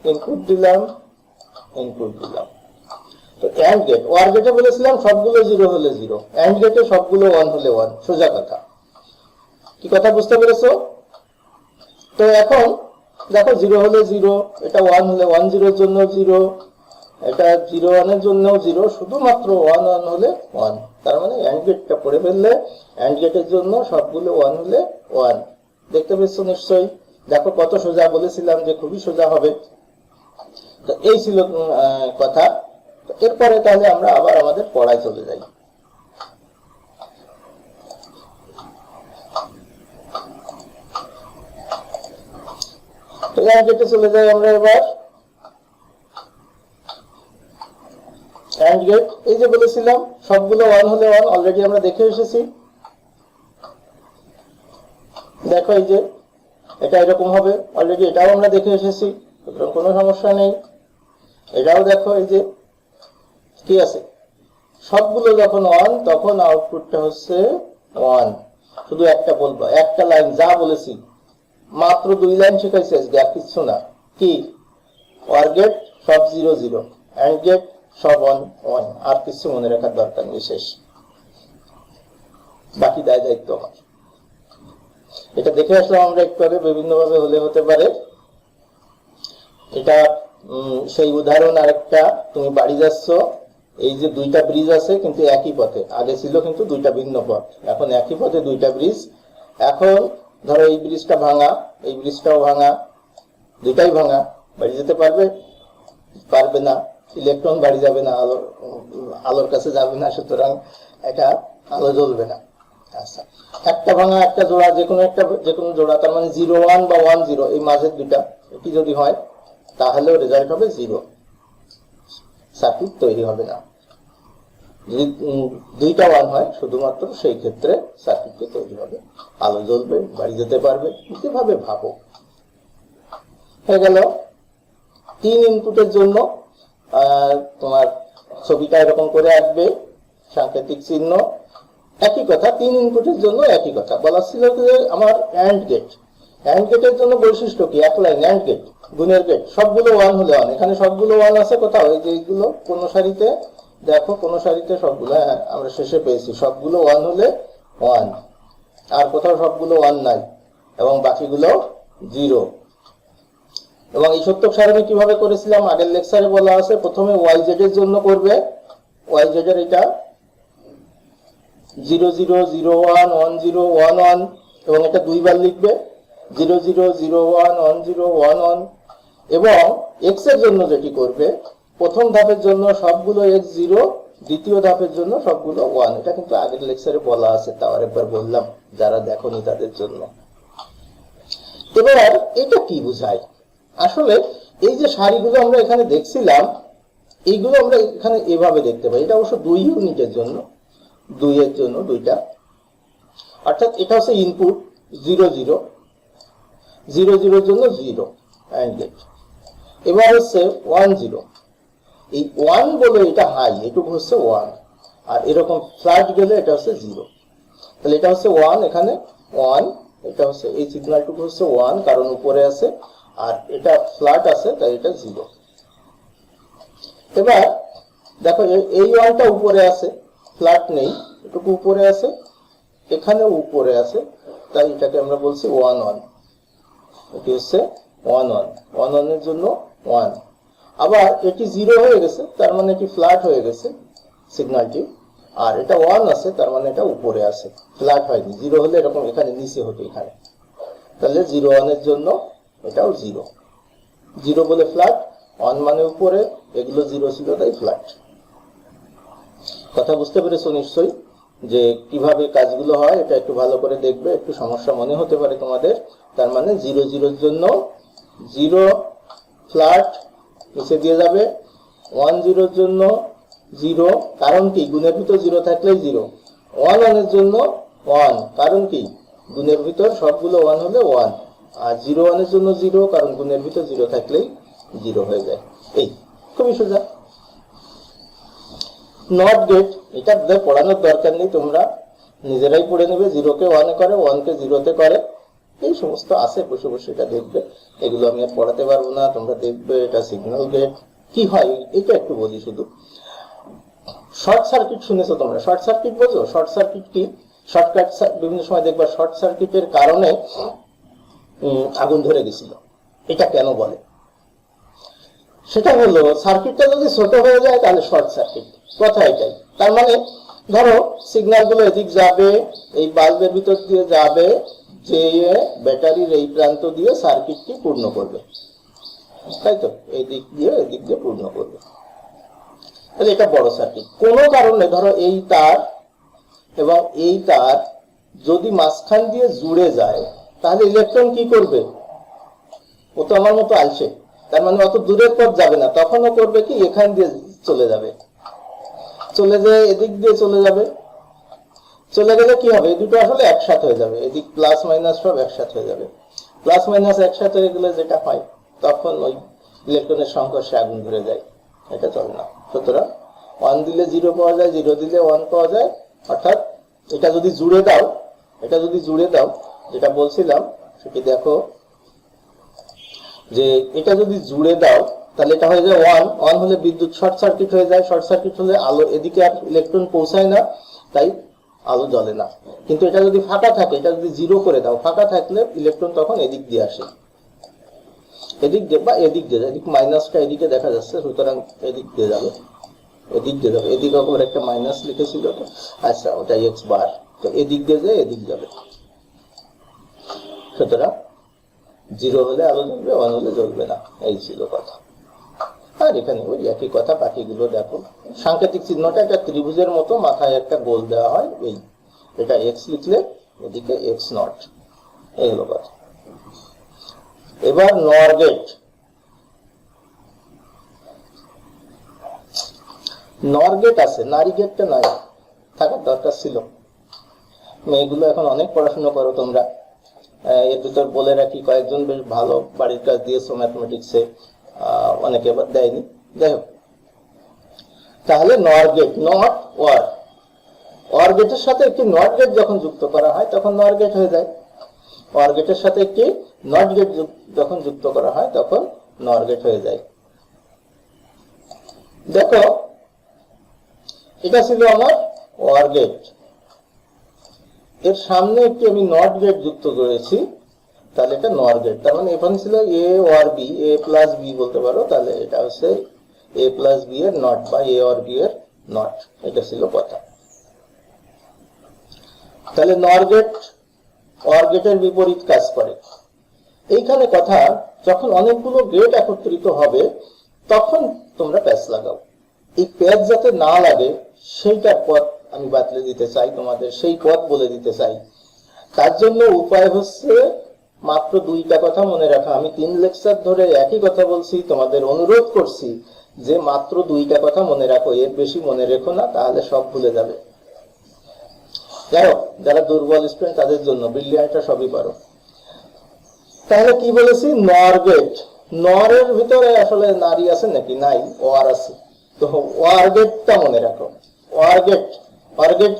ইনপুট দিলাম, ইনপুট দিলাম। তো অ্যান্ড গেট, ওয়ার গেটে বলেছিলাম সবগুলো 0 হলে 0, অ্যান্ড গেটে সবগুলো 1 হলে 1, সোজা কথা। কি কথা বুঝতে পেরেছো? তো এখন দেখো 0 হলে 0, এটা 1 হলে 1 0 এর জন্য 0, এটা 0 1 এর জন্য 0, শুধুমাত্র 1 1 হলে 1। তার মানে অ্যান্ড গেটটা পড়ে ফেললে অ্যান্ড গেটের জন্য সবগুলো 1 হলে 1। দেখতে পেয়েছো নিশ্চয়ই? দেখো কত সোজা, বলেছিলাম যে খুবই সোজা হবে। তো এই ছিল কথা। এরপরে তাহলে আমরা আবার আমাদের পড়ায় চলে যাই। তো অ্যান্ড গেটে চলে যাই আমরা এবার। অ্যান্ড গেট, এই যে বলেছিলাম সবগুলো 1 হলে 1, অলরেডি আমরা দেখে এসেছি। দেখো এই যে এটা এরকম হবে, অলরেডি এটাও আমরা দেখে এসেছি, সুতরাং কোনো সমস্যা নেই। এটাও দেখো এই যে কি আছে, সবগুলো যখন 1 তখন আউটপুটটা হচ্ছে 1। শুধু একটা বলবো, একটা লাইন যা বলেছি, মাত্র 2 লাইন শেখাইছি আজকে, আর কিছু না। কি? ওয়ার গেট সব 0 0, অ্যান্ড গেট সব 1 1, আর কিছু মনে রাখার দরকার নেই, শেষ। বাকি দায়িত্ব আমার। এটা দেখে আসলাম আমরা একটু আগে, বিভিন্ন ভাবে হলে হতে পারে। এটা সেই উদাহরণ আরেকটা, তুমি বাড়ি যাচ্ছ, এই যে 2টা ব্রিজ আছে কিন্তু একই পথে, আগে ছিল কিন্তু 2টা ভিন্ন পথ, এখন একই পথে 2টা ব্রিজ। এখন ধরো এই ব্রিজটা ভাঙা, এই ব্রিজটাও ভাঙা, দুইটাই ভাঙা, বাড়ি যেতে পারবে? পারবে না। ইলেকট্রন বাড়ি যাবে না, আলোর কাছে যাবে না, সুতরাং এটা আলো জ্বলবে না। আচ্ছা, একটা ভাঙা একটা জোড়া, যে কোনো জোড়া, তার মানে 0 1 বা 1 0, এই মাঝের দুইটা এটি যদি হয় তাহলে রেজাল্ট হবে 0, সার্কিট তৈরি হবে না। যদি 2টা 1 হয় শুধুমাত্র সেই ক্ষেত্রে সার্কিটটি তৈরি হবে, আলো জ্বলবে, বাড়ি যেতে পারবে। কিভাবে ভাবো? হয়ে গেল 3 ইনপুটের জন্য তোমার ছবিটা এরকম করে আসবে, সাংকেতিক চিহ্ন, একই কথা। 3 ইনপুটের জন্য একই কথা বলা ছিল যে আমার অ্যান্ড গেট, অ্যান্ড গেটের জন্য বৈশিষ্ট্য কি? এক লাইন অ্যান্ড গেট, গুণের গেট, সবগুলো 1 হলে 1। এখানে সবগুলো 1 আছে কোথাও? এই যে এইগুলো কোন সারিতে, দেখো কোন সারিতে সবগুলো, হ্যাঁ আমরা শেষে পেয়েছি, সবগুলো 1 হলে 1, আর কোথাও সবগুলো 1 নাই, এবং বাকিগুলো 0। এবং এই সত্যক সারণী কিভাবে করেছিলাম আগের লেকচারে বলা আছে, প্রথমে YZ এর জন্য করবে, YZ এর এটা 0 0 0 1 1 0 1 1, এবং এটা 2 বার লিখবে 0 0 0 1 1 0 1 1। এবং X এর জন্য যেটি করবে, প্রথম ধাপের জন্য সবগুলো X 0, দ্বিতীয় ধাপের জন্য সবগুলো 1। এটা কিন্তু আগের লেকচারে বলা আছে, তাও আরেকবার বললাম যারা দেখোনি তাদের জন্য। এবার এটা কি বোঝায়? আসলে এই যে সারিগুলো আমরা এখানে দেখছিলাম, এইগুলো আমরা এখানে এভাবে দেখতে পাই। এটা অবশ্য 2 ইউনিটের জন্য, 2 এর জন্য 2টা, অর্থাৎ এটা হচ্ছে ইনপুট 0 0 0 0 এর জন্য 0 অ্যান্ড গেট। এবার হচ্ছে 1 0, এই 1 বলে এটা হাই, এটুকু হচ্ছে 1, আর এরকম ফ্ল্যাট গেলে এটা হচ্ছে 0। তাহলে এটা হচ্ছে 1, এখানে 1, এটা হচ্ছে এই সিগন্যালটুকু হচ্ছে 1 কারণ উপরে আছে, আর এটা ফ্ল্যাট আছে তাই এটা 0। এবার দেখো এই 1টা উপরে আছে, ফ্ল্যাট নেই, এটুকু উপরে আছে, এখানেও উপরে আছে, তাই এটাকে আমরা বলছি 1 1। এটি হচ্ছে 1 1, 1 1 এর জন্য 1। আবার এটি 0 হয়ে গেছে, তার মানে এটি ফ্ল্যাট হয়ে গেছে সিগন্যালটি, আর এটা 1 আছে, তার মানে এটা উপরে আছে, ফ্ল্যাট হয়নি। 0 হলে এরকম এখানে নিচে হতো এখানে, তাহলে 0 1 এর জন্য এটাও 0। 0 বলে ফ্ল্যাট, 1 মানে উপরে, এগুলো 0 ছিল তাই ফ্ল্যাট। কথা বুঝতে পেরেছো নিশ্চয়ই যে কিভাবে কাজগুলো হয়? এটা একটু ভালো করে দেখবে, একটু সমস্যা মনে হতে পারে তোমাদের। তার মানে 0 0 এর জন্য 0 ফ্ল্যাট, নিচে দিয়ে যাবে। 1 0 এর জন্য 0, কারণ কি? গুণের ভিতর 0 থাকলেই 0। 1 1 এর জন্য 1, কারণ কি? গুণের ভিতর সবগুলো 1 হলে 1। আর 0 1 এর জন্য 0, কারণ গুণের ভিতর 0 থাকলেই 0 হয়ে যায়। এই খুবই সোজা। নট গেট, এটা পড়ানোর দরকার নেই, তোমরা নিজেরাই পড়ে নেবে। 0 কে 1 এ করে, 1 কে 0 তে করে, এই সমস্ত আছে, বসে বসে এটা দেখবে। এগুলো আমি আর পড়াতে পারবো না, তোমরা দেখবে। এটা সিগন্যাল গেট কি হয় এটা একটু বলি শুধু। শর্ট সার্কিট শুনেছো তোমরা? শর্ট সার্কিট বোঝো? শর্ট সার্কিট কি? শর্টকাট বিভিন্ন সময় দেখবা শর্ট সার্কিটের কারণে আগুন ধরে গেছিল। এটা কেন বলে? সেটা হলো সার্কিটটা যদি ছোট হয়ে যায় তাহলে শর্ট সার্কিট, কথা এটাই। তার মানে ধরো সিগন্যাল গুলো এদিক যাবে, এই বাল্বের ভিতর দিয়ে যাবে, যে ব্যাটারির এই প্রান্ত দিয়ে সার্কিটটি পূর্ণ করবে, তাই তো? এদিক দিয়ে পূর্ণ করবে, তাহলে এটা বড় সার্কিট। কোনো কারণে ধরো এই তার এবং এই তার যদি মাঝখান দিয়ে জুড়ে যায়, তাহলে ইলেকট্রন কি করবে? ও তো আমার মতো আলসে, তার মানে অত দূরের পথ যাবে না, তখনও করবে কি এখান দিয়ে চলে যাবে, চলে যায় এদিক দিয়ে চলে যাবে। চলে গেলে কি হবে? এই দুটো আসলে একসাথে হয়ে যাবে, এদিক প্লাস মাইনাস সব একসাথে হয়ে যাবে। প্লাস মাইনাস একসাথে হয়ে গেলে যেটা হয়, তখন ওই ইলেকট্রনের সংঘর্ষে আগুন ধরে যায়, এটা চলে না। সুতরাং 1 দিলে 0 পাওয়া যায়, 0 দিলে 1 পাওয়া যায়। অর্থাৎ এটা যদি জুড়ে দাও, যেটা বলছিলাম সেটি দেখো, যে এটা যদি জুড়ে দাও তাহলে এটা হয়ে যায় 1। 1 হলে বিদ্যুৎ শর্ট সার্কিট হয়ে যায়। শর্ট সার্কিট হলে আলো এদিকে আর ইলেকট্রন পৌঁছায় না, তাই আলো জ্বলে না। কিন্তু এটা যদি ফাঁকা থাকে, এটা যদি 0 করে দাও, ফাঁকা থাকলে ইলেকট্রন তখন এদিক দিয়ে আসে, এদিক দিয়ে বা এদিক দিয়ে যায়। এদিক মাইনাসটা এদিকে দেখা যাচ্ছে, সুতরাং এদিক দিয়ে যাবে, এদিকে আবার একটা মাইনাস লিখেছিল তো, আচ্ছা ওটা এক্স বার, তো এদিক দিয়ে যায়, এদিক যাবে। সুতরাং 0 হলে আলো জ্বলবে, 1 হলে জ্বলবে না, এই ছিল কথা। আর এখানে ওই একই কথা, বাকিগুলো দেখো। সাংকেতিক চিহ্নটা একটা ত্রিভুজের মতো, মাথায় একটা গোল দেওয়া হয়, এই এটা এক্স লিখলে এদিকে এক্স নট, এই হলো কথা। এবার নর গেট। নর গেট আছে, নারী গেটটা নাই, থাকার দরকার ছিল। মেয়েগুলো এখন অনেক পড়াশোনা করো তোমরা। এর ভিতর বলে রাখি, কয়েকজন বেশ ভালো বাড়ির কাজ দিয়েছো ম্যাথমেটিক্সে, অনেকে আবার দেয়নি, যাই হোক। তাহলে নর গেট, নট ওয়ার। ওয়ার গেটের সাথে একটি নট গেট যখন যুক্ত করা হয় তখন নর গেট হয়ে যায়। ওয়ার গেটের সাথে একটি নট গেট যখন যুক্ত করা হয় তখন নর গেট হয়ে যায়। দেখো এটা ছিল আমার ওয়ার গেট, এর সামনে একটি আমি নট গেট যুক্ত করেছি, তাহলে এটা নর গেট। তার মানে এখানে ছিল A or B, A plus B বলতে পারো, তাহলে এটা হচ্ছে এ প্লাস বি এর নট বা এ ওয়ার বি এর নট, এটা ছিল কথা। তাহলে নর গেট ওয়ার গেটের বিপরীত কাজ করে। এইখানে কথা, যখন অনেকগুলো গেট একত্রিত হবে তখন তোমরা প্যাচ লাগাও। এই প্যাচ যাতে না লাগে সেইটার পথ আমি বাতলে দিতে চাই, তোমাদের সেই পথ বলে দিতে চাই। তার জন্য উপায় হচ্ছে মাত্র 2টা কথা মনে রাখা। আমি 3 লেকচার ধরে একই কথা বলছি, তোমাদের অনুরোধ করছি যে মাত্র 2টা কথা মনে রাখো, এর বেশি মনে রেখো না, তাহলে সব ভুলে যাবে। যাই হোক, যারা দুর্বল স্টুডেন্ট তাদের জন্য, ব্রিলিয়ান্টরা সবই পারো। তাহলে কি বলেছি? নর গেট। নরের ভিতরে আসলে নারী আছে নাকি? নাই, ওয়ার আছে। তো ওয়ার গেটটা মনে রাখো। ওয়ার গেট, ওয়ার গেট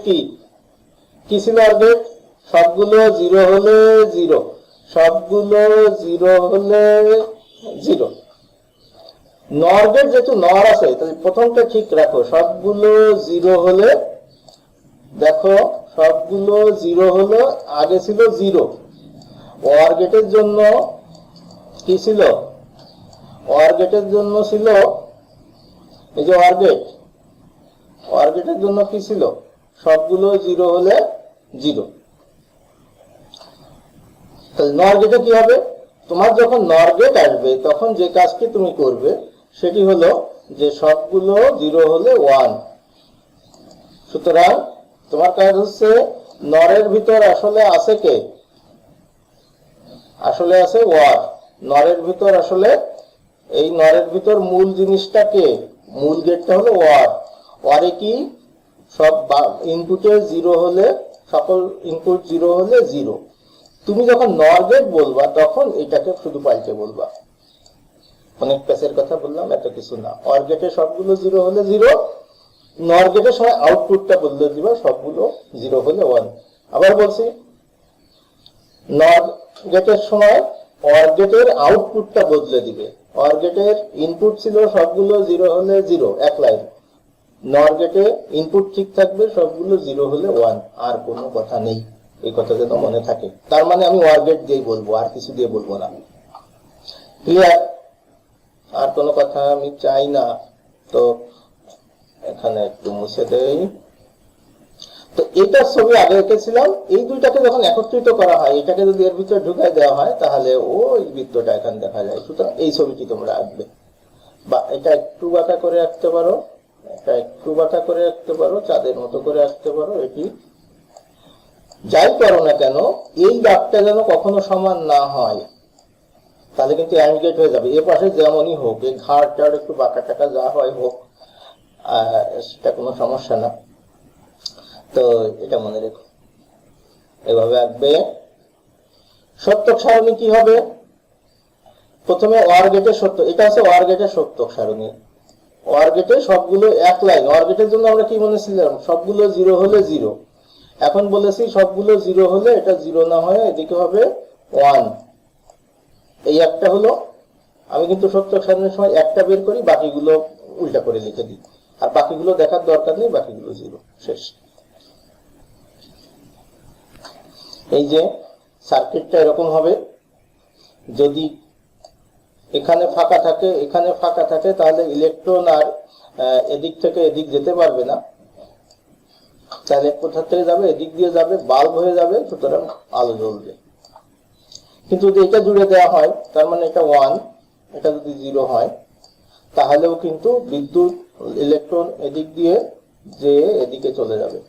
কি ছিল? ওয়ার গেট সবগুলো 0 হলে 0, সবগুলো 0 হলে 0। নর গেট যেহেতু নর আছে, তাহলে প্রথমটা ঠিক রাখো, সবগুলো 0 হলে, দেখো সবগুলো 0 হলো, আগে ছিল 0। ওয়ার গেটের জন্য কি ছিল? ওয়ার গেটের জন্য ছিল এই যে ওয়ার গেট, ওয়ার গেটের জন্য কি ছিল? সবগুলো 0 হলে 0। তাহলে নর গেটে কি হবে? তোমার যখন নর গেট আসবে তখন যে কাজটি তুমি করবে সেটি হলো যে সবগুলো 0 হলে 1। সুতরাং তোমার কাজ হচ্ছে, নরের ভিতর আসলে আছে কে? আসলে আছে ওয়ার। নরের ভিতর আসলে, এই নরের ভিতর মূল জিনিসটা কে? মূল গেটটা হলো ওয়ার। ওয়ারে কি? সব ইনপুটে 0 হলে, সকল ইনপুট 0 হলে 0। তুমি যখন নর গেট বলবা তখন এটাকে শুধু পাল্টে বলবা। অনেক প্যাচের কথা বললাম, এত কিছু না। ওয়ার গেটে সবগুলো 0 হলে 0, নর গেটের সময় আউটপুটটা বদলে দিবা, সবগুলো 0 হলে 1। আবার বলছি, নর গেটের সময় অর গেটের আউটপুটটা বদলে দিবে। অর গেটের ইনপুট ছিল সবগুলো 0 হলে 0, এক লাইন। নর গেটে ইনপুট ঠিক থাকবে, সবগুলো 0 হলে 1, আর কোনো কথা নেই। এই কথা যেন মনে থাকে। তার মানে আমি অর গেট দিয়েই বলবো, আর কিছু দিয়ে বলবো না। ক্লিয়ার? আর কোনো কথা আমি চাই না। তো এখানে একটু মুছে দেই। তো এইটার ছবি আগে এঁকেছিলাম, এই দুইটাকে যখন একত্রিত করা হয়, এটাকে যদি এর ভিতরে ঢুকাই দেওয়া হয়, তাহলে ওই বৃত্তটা এখানে দেখা যায়। সুতরাং এই ছবিটি তোমরা আঁকবে, বা এটা একটু বাঁকা করে আঁকতে পারো, এটা একটু বাঁকা করে আঁকতে পারো, চাঁদের মতো করে আঁকতে পারো। এটি যাই করো না কেন, এই দাগটা যেন কখনো সমান না হয়, তাহলে কিন্তু অ্যান্ড গেট হয়ে যাবে। এ পাশে যেমনই হোক, এই ঘাড় টাড় একটু বাঁকা টাকা যা হয় হোক, সেটা কোনো সমস্যা না। তো এটা মনে রেখো, এভাবে আঁকবে। সত্যক সারণী কি হবে? প্রথমে অর গেটের সত্য, এটা হচ্ছে অর গেটের সত্যক সারণী। অর গেটে সবগুলো এক লাইন। অর গেটের জন্য আমরা কি বলেছিলাম? সবগুলো 0 হলে 0। এখন বলেছি সবগুলো 0 হলে এটা 0 না হয়ে এদিকে হবে 1। এই একটা হলো। আমি কিন্তু সত্যক সারণীর সময় একটা বের করি, বাকিগুলো উল্টা করে লিখে দিই, আর বাকিগুলো দেখার দরকার নেই, বাকিগুলো 0, শেষ। এই যে সার্কিটটা এরকম হবে। যদি এখানে ফাঁকা থাকে, এখানে ফাঁকা থাকে, তাহলে ইলেকট্রন আর এদিক থেকে এদিক যেতে পারবে না। তাহলে কোথা থেকে যাবে? এদিক দিয়ে যাবে, বাল্ব হয়ে যাবে, সুতরাং আলো জ্বলবে। কিন্তু যদি এটা জুড়ে দেওয়া হয়, তার মানে এটা 1, এটা যদি 0 হয়, তাহলেও কিন্তু বিদ্যুৎ ইলেকট্রন এদিক দিয়ে যে এদিকে চলে যাবে।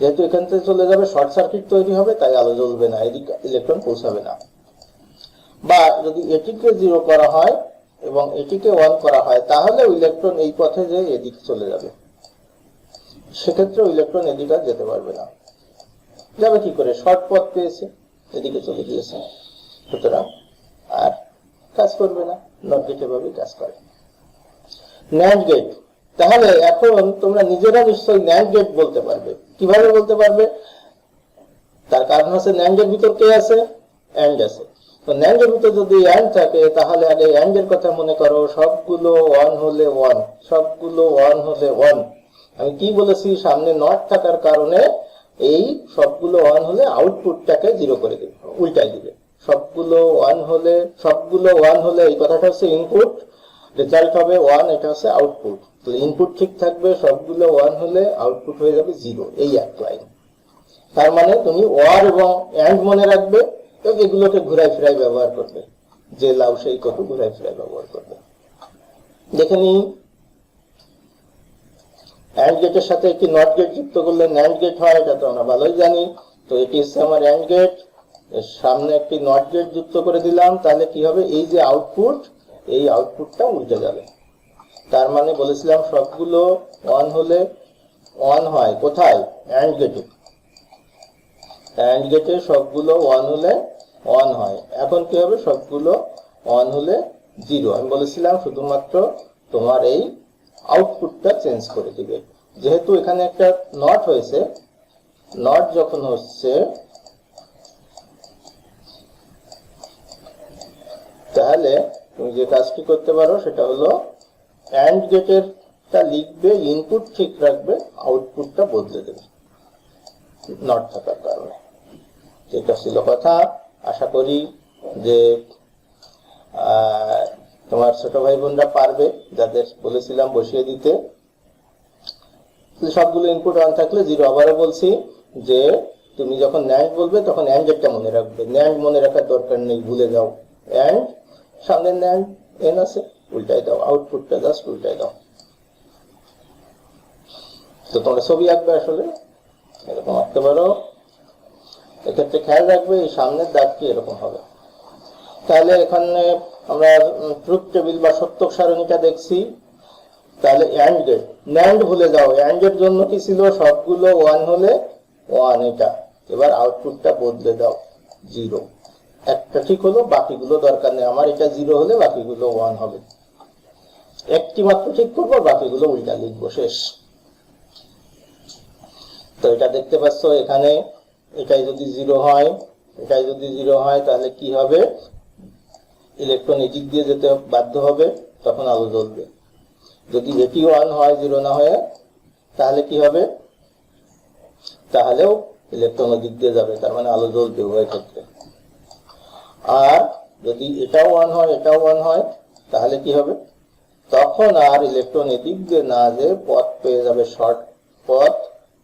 যেহেতু এখান থেকে চলে যাবে, শর্ট সার্কিট তৈরি হবে, তাই আলো জ্বলবে না, এদিকে ইলেকট্রন পৌঁছাবে না। বা যদি এটিকে 0 করা হয় এবং এটিকে 1 করা হয়, তাহলে ইলেকট্রন এই পথে যে এদিকে চলে যাবে, সেক্ষেত্রে ইলেকট্রন এদিকে যেতে পারবে না। যাবে কি করে? শর্ট পথ পেয়েছে, এদিকে চলে গিয়েছে, সুতরাং আর কাজ করবে না। নট গেট এভাবেই কাজ করে। ন্যান্ড গেট, তাহলে এখন তোমরা নিজেরা নিশ্চয়ই ন্যান্ড গেট বলতে পারবে। কিভাবে বলতে পারবে? তার কারণ হচ্ছে ন্যান্ডের ভিতর কে আছে? অ্যান্ড আছে। তো ন্যান্ডের ভিতর যদি অ্যান্ড থাকে, তাহলে আগে অ্যান্ড এর কথা মনে করো। সবগুলো 1 হলে 1, সবগুলো 1 হলে 1। আমি কি বলেছি? সামনে নট থাকার কারণে এই সবগুলো 1 হলে আউটপুটটাকে 0 করে দিবে, উল্টাই দিবে। সবগুলো 1 হলে, সবগুলো 1 হলে এই কথাটা হচ্ছে ইনপুট, রেজাল্ট হবে 1, এটা হচ্ছে আউটপুট। তো ইনপুট ঠিক থাকবে, সবগুলো 1 হলে আউটপুট হয়ে যাবে 0, এই এক লাইন। তার মানে তুমি ওয়ার এবং অ্যান্ড মনে রাখবে, এবং এগুলোকে ঘুরাই ফিরাই ব্যবহার করবে। যে লাউ সেই কত ঘুরাই ফিরাই ব্যবহার করবে। দেখে নি, অ্যান্ড গেটের সাথে একটি নট গেট যুক্ত করলে ন্যান্ড গেট হয়, এটা তো আমরা ভালোই জানি। তো এটি হচ্ছে আমার অ্যান্ড গেট, এর সামনে একটি নট গেট যুক্ত করে দিলাম, তাহলে কি হবে? এই যে আউটপুট, এই আউটপুটটা উল্টে যাবে। তার মানে বলেছিলাম সবগুলো 1 হলে 1 হয়, কোথায়? অ্যান্ড গেটে। অ্যান্ড গেটে সবগুলো 1 হলে 1 হয়। এখন কি হবে? সবগুলো 1 হলে 0। আমি বলেছিলাম শুধুমাত্র তোমার এই আউটপুটটা চেঞ্জ করে দিবে। যেহেতু এখানে একটা নট হয়েছে, নট যখন হচ্ছে, তাহলে তুমি যে কাজটি করতে পারো সেটা হলো অ্যান্ড গেটেরটা লিখবে, ইনপুট ঠিক রাখবে, আউটপুটটা বদলে দেবে নট থাকার কারণে। এটা ছিল কথা। আশা করি যে তোমার ছোট ভাই বোনরা পারবে, যাদের বলেছিলাম বসিয়ে দিতে। সবগুলো ইনপুট 1 থাকলে 0। আবারও বলছি যে তুমি যখন ন্যান্ড বলবে তখন অ্যান্ড গেটটা মনে রাখবে, ন্যান্ড মনে রাখার দরকার নেই, ভুলে যাও। অ্যান্ড সামনে ন্যান্ড এন আছে, উল্টাই দাও, আউটপুটটা জাস্ট উল্টাই দাও। তো তোমরা ছবি আঁকবে, আসলে এরকম আঁকতে পারো। এক্ষেত্রে খেয়াল রাখবে এই সামনের দাগটি এরকম হবে। তাহলে এখানে আমরা ট্রুথ টেবিল বা সত্যক সারণীটা দেখছি। তাহলে অ্যান্ড গেট, ন্যান্ড ভুলে যাও। অ্যান্ড এর জন্য কি ছিল? সবগুলো 1 হলে 1, এটা। এবার আউটপুটটা বদলে দাও, 0। একটা ঠিক হলো, বাকিগুলো দরকার নেই আমার। এটা 0 হলে বাকিগুলো 1 হবে। একটি মাত্র ঠিক করবো, বাকিগুলো উল্টা লিখবো, শেষ। তো এটা দেখতে পাচ্ছ, এখানে এটাই যদি 0 হয়, এটাই যদি 0 হয় তাহলে কি হবে, ইলেকট্রন এদিক দিয়ে যেতে বাধ্য হবে, তখন আলো জ্বলবে। যদি এটি 1 হয় 0 না হয়ে, তাহলে কি হবে, তাহলেও ইলেকট্রন ওদিক দিয়ে যাবে, তার মানে আলো জ্বলবে উভয় ক্ষেত্রে। আর যদি এটাও 1 হয় এটাও 1 হয়, তাহলে কি হবে, তখন আর ইলেকট্রন এদিক দিয়ে না যে পথ পেয়ে যাবে, শর্ট পথ,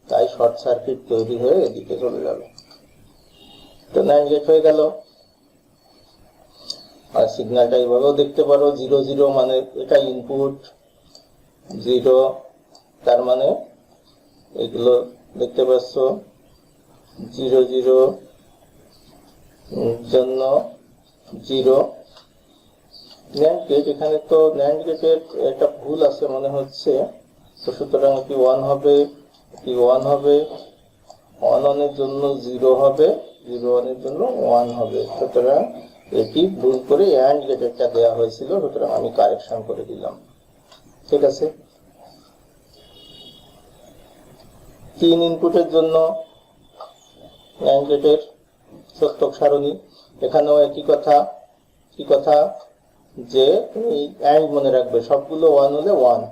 তাই শর্ট সার্কিট তৈরি হয়ে এদিকে চলে যাবে। তো NAND গেট হয়ে গেল। আর সিগন্যালটা এইভাবেও দেখতে পারো, 0 0 মানে এটা ইনপুট, 0 তার মানে এগুলো দেখতে পাচ্ছ 0 0 জন্য 0। NAND গেট, এখানে তো NAND গেটের একটা ভুল আছে মনে হচ্ছে, তো সুতরাং এটি 1 হবে, এটি 1 হবে, 1 1 এর জন্য 0 হবে, 0 1 এর জন্য 1 হবে। সুতরাং এটি ভুল করে AND গেটেরটা দেওয়া হয়েছিল, সুতরাং আমি কারেকশন করে দিলাম। ঠিক আছে, 3 ইনপুটের জন্য NAND গেটের সত্যক সারণী। এখানেও একই কথা, কি কথা, যে তুমি AND মনে রাখবে, সবগুলো 1 হলে 1,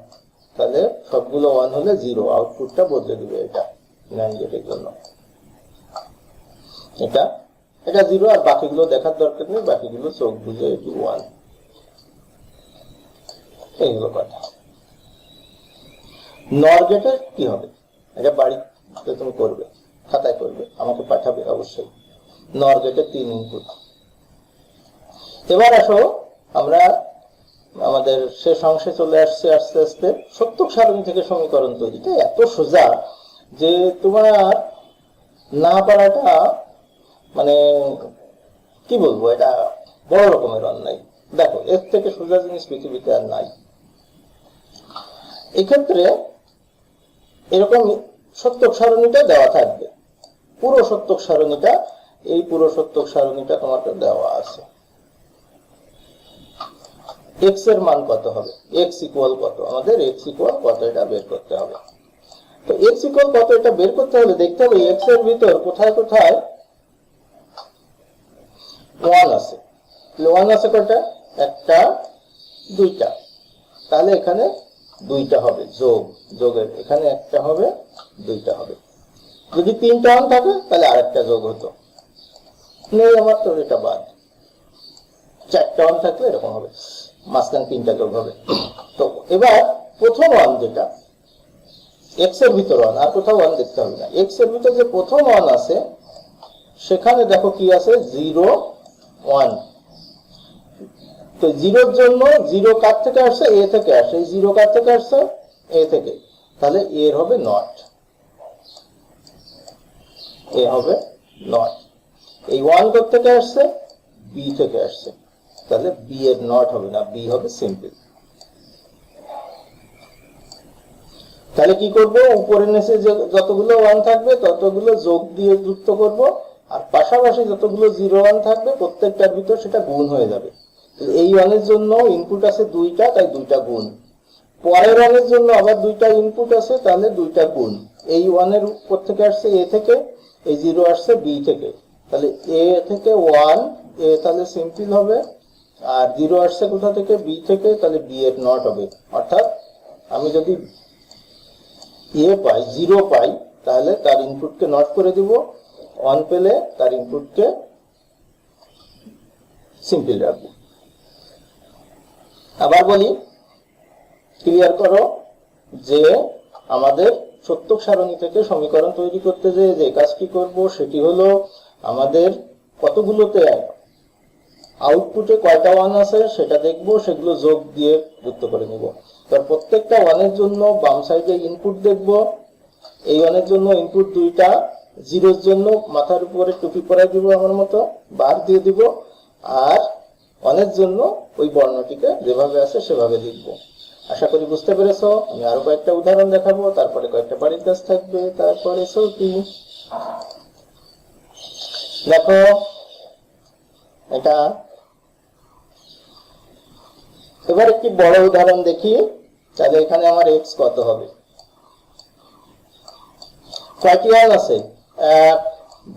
তাহলে সবগুলো 1 হলে 0, আউটপুটটা বদলে দিবে। এটা NAND গেটের জন্য এটা 0, আর বাকিগুলো দেখার দরকার নেই, বাকিগুলো চোখ বুঝে এটি 1। এইগুলো কথা। NOR গেটের কি হবে, এটা বাড়িতে তুমি করবে, খাতায় করবে, আমাকে পাঠাবে অবশ্যই। NOR গেটের 3 ইনপুট। এবার আসো আমরা আমাদের শেষ অংশে চলে আসছে আস্তে আস্তে। সত্যক সারণী থেকে সমীকরণ তৈরিটা এত সোজা যে তোমার না পারাটা মানে কি বলবো, এটা বড় রকমের অন্যায়। দেখো, এর থেকে সোজা জিনিস পৃথিবীতে আর নাই। এক্ষেত্রে এরকম সত্যক সারণীটা দেওয়া থাকবে, পুরো সত্যক সারণীটা, এই পুরো সত্যক সারণীটা তোমাকে দেওয়া আছে। x এর মান কত হবে, x ইকুয়াল কত, আমাদের x ইকুয়াল কত এটা বের করতে হবে। তো x ইকুয়াল কত এটা বের করতে হলে দেখতে হবে x এর ভিতর কোথায় কোথায় 1 আছে। 1 আছে কয়টা, একটা, দুইটা, তাহলে এখানে দুইটা হবে, যোগের এখানে একটা হবে, দুইটা হবে। যদি 3টা 1 থাকে তাহলে আরেকটা যোগ হতো, নেই আমার, তো এটা বাদ। 4টা 1 থাকলে এরকম হবে, মাঝখানে 3টা যোগ হবে। তো এবার প্রথম 1 যেটা x এর ভিতর 1, আর কোথাও 1 দেখতে হবে না, x এর ভিতর যে প্রথম 1 আছে সেখানে দেখো কি আছে, 0 1। তো 0 এর জন্য 0 কার থেকে আসছে, a থেকে আসছে, এই 0 কার থেকে আসছে, a থেকে, তাহলে a এর হবে নট, a হবে নট। এই 1 কোথা থেকে আসছে, b থেকে আসছে, তাহলে b এর নট হবে না, b হবে সিম্পল। তাহলে কি করব, উপরের নিচে যতগুলো 1 থাকবে ততগুলো যোগ দিয়ে যুক্ত করব, আর পাশাপাশি যতগুলো 0 1 থাকবে প্রত্যেকটার ভিতর সেটা গুণ হয়ে যাবে। এই 1 এর জন্য ইনপুট আছে 2টা, তাই 2টা গুণ। পরের 1 এর জন্য আবার 2টা ইনপুট আছে, তাহলে 2টা গুণ। এই 1 এর উপর থেকে আসছে a থেকে, এই 0 আসছে b থেকে, তাহলে a থেকে 1, a তাহলে সিম্পল হবে, আর 0 আসছে কোথা থেকে, b থেকে, তাহলে b এর নট হবে। অর্থাৎ আমি যদি a পাই, 0 পাই, তাহলে তার ইনপুটকে নট করে দিব, 1 পেলে তার ইনপুটকে সিম্পল রাখবো। আবার বলি, ক্লিয়ার করো যে আমাদের সত্যক সারণী থেকে সমীকরণ তৈরি করতে যে কাজটি করব সেটি হলো, আমাদের কতগুলোতে আউটপুটে কয়টা 1 আছে সেটা দেখবো, সেগুলো যোগ দিয়ে যুক্ত করে নিব। তার প্রত্যেকটা 1 এর জন্য বাম সাইডে ইনপুট দেখব, এই 1 এর জন্য ইনপুট 2টা, 0 এর জন্য মাথার উপরে টুপি পরাই দিব, আমার মতো বার দিয়ে দিব, আর 1 এর জন্য ওই বর্ণটিকে যেভাবে আছে সেভাবে লিখবো। আশা করি বুঝতে পেরেছো। আমি আরো কয়েকটা উদাহরণ দেখাবো, তারপরে কয়েকটা বাড়ির কাজ থাকবে, তারপরে সত্যি দেখো এটা। এবার একটি বড় উদাহরণ দেখি, তাহলে এখানে আমার x কত হবে। কয়টি 1 আছে, 1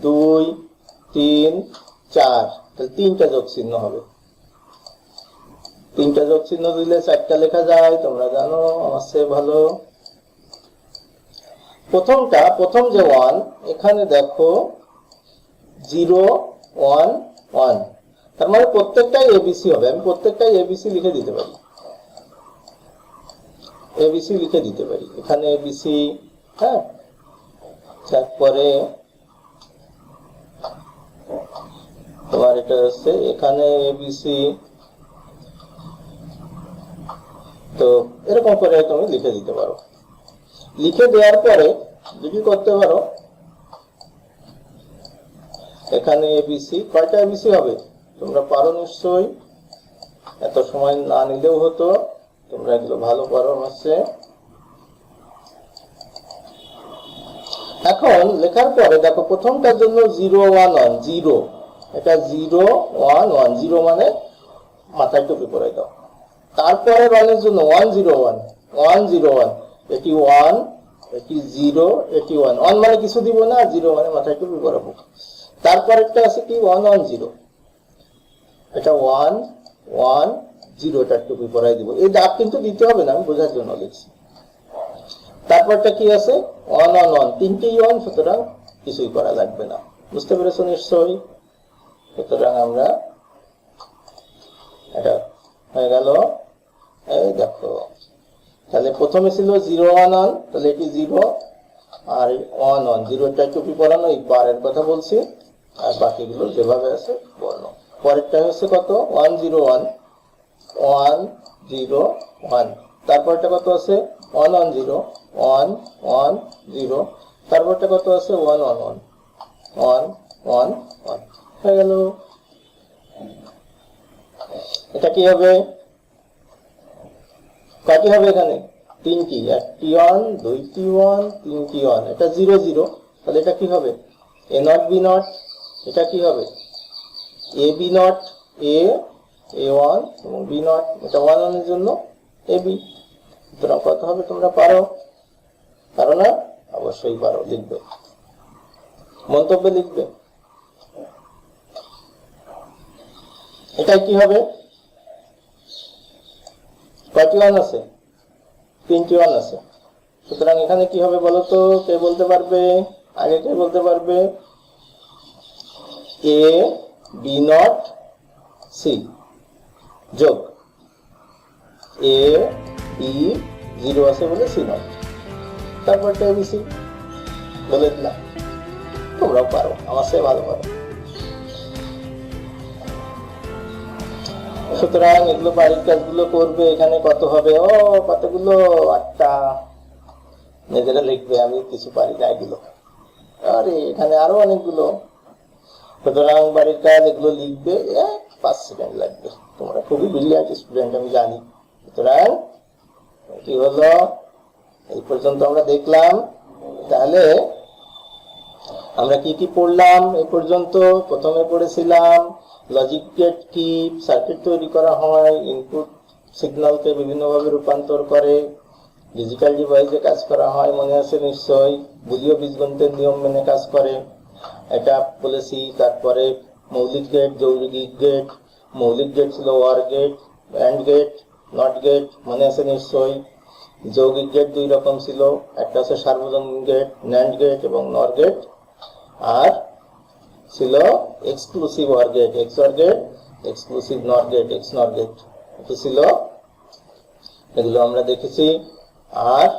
2 3 4, তাহলে 3টা যোগ চিহ্ন হবে। 3টা যোগ চিহ্ন দিলে 4টা লেখা যায়, তোমরা জানো আমার চেয়ে ভালো। প্রথম যে 1, এখানে দেখো 0 1 1, তার মানে প্রত্যেকটাই এবিসি হবে। আমি প্রত্যেকটাই এবিসি লিখে দিতে পারি, এবিসি লিখে দিতে পারি। এখানে এবিসি, হ্যাঁ, তারপরে তোমার এটা হচ্ছে এখানে এবিসি। তো এরকম করে তুমি লিখে দিতে পারো। লিখে দেওয়ার পরে যদি করতে পারো, এখানে এবিসি, কয়টা এবিসি হবে তোমরা পারো নিশ্চয়ই, এত সময় না নিলেও হতো, তোমরা এগুলো ভালো পারো হচ্ছে। এখন লেখার পরে দেখো প্রথমটার জন্য 0 1 1, 0, এটা 0 1 1, 0 মানে মাথায় টুপি পরে দাও। তারপরে 1 এর জন্য 1 0 1 1 0 1, এটি 1, এটি 0, এটি 1 1 মানে কিছু দিব না, 0 মানে মাথায় টুপি পরাবো। তারপরেরটা আছে কি 1 1 0, এটা 1 1 0, এটা টুপি পরাই দিব। এই দাগ কিন্তু দিতে হবে না, আমি বোঝার জন্য লিখছি। তারপরটা কি আছে 1 1 1, তিনটেই 1, সুতরাং কিছুই করা লাগবে না। বুঝতে পেরেছো নিশ্চয়ই? সুতরাং আমরা এটা হয়ে গেল। এই দেখো, তাহলে প্রথমে ছিল 0 1 1, তাহলে এটি 0 আর 1 1, 0টা টুপি পরানো, এই বারের কথা বলছি, আর বাকিগুলো যেভাবে আছে বর্ণ। পরেরটা হচ্ছে কত 1 0 1 1 0 1, তারপরটা কত আছে 1 1 0 1 1 0, তারপরটা কত আছে 1 1 1 1 1 1, হয়ে গেল। এটা কি হবে, কয়টি হবে এখানে 3টি, 1টি 1 2টি 1 3টি 1, এটা 0 0, তাহলে এটা কি হবে a not b not, এটা কি হবে a b not, a a1 এবং b not, এটা 1 1 এর জন্য ab। সুতরাং কত হবে তোমরা পারো? পারো না? অবশ্যই পারো, লিখবে, মন্তব্যে লিখবে। এটাই কি হবে, কয়টি 1 আছে 3টি 1 আছে। সুতরাং এখানে কি হবে বলো তো, কে বলতে পারবে? আগে কে বলতে পারবে? a b not c যোগ a b 0 আছে বলে c not, তারপরটা abc বলে দিলাম। তোমরাও পারো, আমার চেয়ে ভালো পারো। সুতরাং এগুলো বাড়ির কাজগুলো করবে। এখানে কত হবে? ও কতগুলো, 8টা। নিজেরা লিখবে, আমি কিছু পারি না এগুলো। আরে এখানে আরো অনেকগুলো। সুতরাং বাড়ির কাজ এগুলো লিখবে, 5 সেকেন্ড লাগবে। তোমরা খুবই ব্রিলিয়ান্ট স্টুডেন্ট, আমি জানি। সুতরাং কি হলো, এই পর্যন্ত আমরা দেখলাম। তাহলে আমরা কি কি পড়লাম এই পর্যন্ত? প্রথমে পড়েছিলাম লজিক গেট কি, সার্কিট তৈরি করা হয়, ইনপুট সিগন্যালকে বিভিন্নভাবে রূপান্তর করে, ডিজিটাল ডিভাইসে কাজ করা হয়, মনে আছে নিশ্চয়ই। বুলিয় বীজগণিতের নিয়ম মেনে কাজ করে, এটা বলেছি। তারপরে মৌলিক গেট, যৌগিক গেট। মৌলিক গেট ছিল or gate, and gate, not gate, মনে আছে নিশ্চয়ই। যৌগিক গেট 2 রকম ছিল, একটা হচ্ছে সার্বজনীন গেট, ন্যান্ড গেট এবং নর গেট, আর ছিল exclusive OR gate, XOR gate, exclusive NOR gate, XNOR gate, এটা ছিল। এগুলো আমরা দেখেছি। আর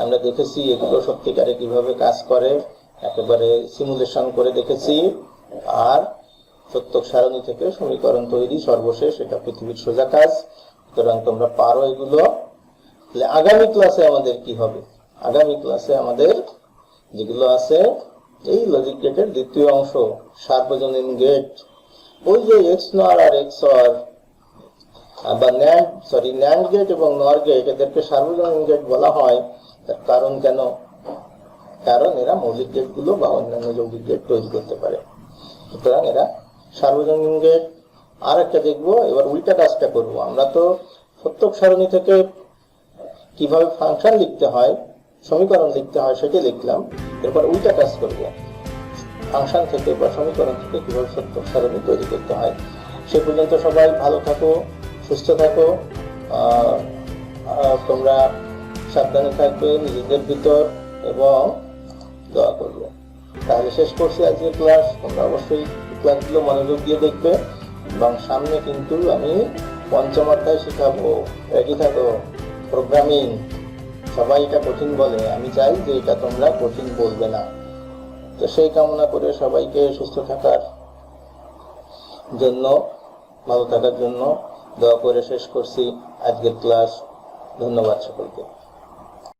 আমরা দেখেছি এগুলো সত্যিকারে কিভাবে কাজ করে, একেবারে সিমুলেশন করে দেখেছি। আর প্রত্যেক সারণী থেকে সমীকরণ তৈরি সর্বশেষ, এটা পৃথিবীর সোজা কাজ। সুতরাং তোমরা পারো এগুলো। তাহলে আগামী ক্লাসে আমাদের কি হবে? আগামী ক্লাসে আমাদের যেগুলো আছে, এই লজিক গেটের দ্বিতীয় অংশ, সার্বজনীন গেট। ওই যে এক্স নর আর এক্সঅর বা ন্যান্ড গেট এবং নর গেট, এদেরকে সার্বজনীন গেট বলা হয়। তার কারণ কেন? কারণ এরা মৌলিক গেটগুলো বা অন্যান্য যৌগিক গেট তৈরি করতে পারে। সুতরাং এরা সার্বজনীন গেট। আর একটা দেখবো, এবার উল্টা কাজটা করবো। আমরা তো প্রত্যেক সারণী থেকে কিভাবে ফাংশন লিখতে হয়, সমীকরণ লিখতে হয়, সেটি লিখলাম। এরপর উল্টা কাজ করবো। ফাংশন থেকে বা সমীকরণ থেকে কিভাবে সত্য সারণী তৈরি করতে হয়। সে পর্যন্ত সবাই ভালো থাকো, সুস্থ থাকো, তোমরা সাবধানে থাকবে নিজেদের ভিতর এবং দোয়া করবে। তাহলে শেষ করছি আজকের ক্লাস। তোমরা অবশ্যই ক্লাসগুলো মনোযোগ দিয়ে দেখবে এবং সামনে কিন্তু আমি পঞ্চম অধ্যায় শেখাবো। রেডি থাকো। প্রোগ্রামিং সবাই এটা কঠিন বলে, আমি চাই যে এটা তোমরা কঠিন বলবে না। তো সেই কামনা করে সবাইকে সুস্থ থাকার জন্য, ভালো থাকার জন্য দোয়া করে শেষ করছি আজকের ক্লাস। ধন্যবাদ সকলকে।